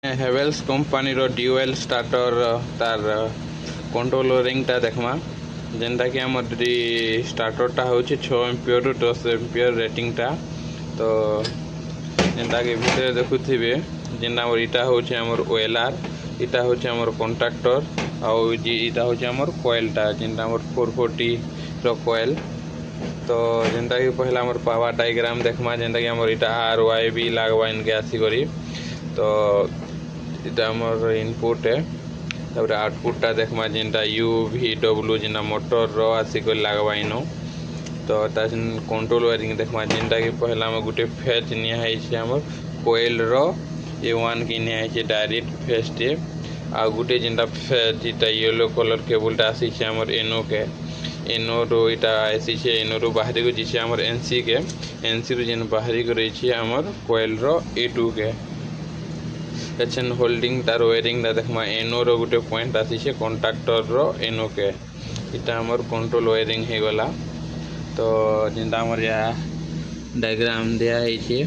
Havells company रो dual starter तार कंट्रोलरिंग टा देखमा जेनटा कि हमर स्टार्टर टा होची 6 एम्पियर रु 10 एम्पियर रेटिंग टा तो जेनटा कि भितर देखुथिबे जेनटा हमर इटा होची हमर ओएलआर इटा होची हमर कॉन्ट्रैक्टर आउ जी इटा होची हमर कॉइल टा जेनटा हमर 440 रो कॉइल तो जेनटा कि पहला हमर पावर डायग्राम देखमा जेनटा कि हमर इटा आरवाई भी लागवा इनके आसी करी तो इटा हमर इनपुट है तापर आउटपुट टा देखमा जेनटा यू वी डब्ल्यू जेना मोटर रो आसी को लागवा इनो तो तासन कंट्रोल वायरिंग देखमा जेनटा कि पहला हम गुटे फेज निया है छै हमर कोइल रो ए1 की निया है डायरेक्ट फेज टे आ गुटे जेनटा फेज इटा येलो कलर केबल टा आसी छै हमर एनो के एनो रो इटा आसी छै एनो रो बाहरी को जिसे हमर एनसी के एनसी रो जेन बाहरी को रही छै हमर कोइल रो ए2 के एचन होल्डिंग तार वायरिंग दा देखमा एनो रो गुटे पॉइंट आसी छै कॉन्ट्रैक्टर रो एनो के इटा हमर कंट्रोल वायरिंग हे गला तो जेंदा हमर या डायग्राम दिया है छै।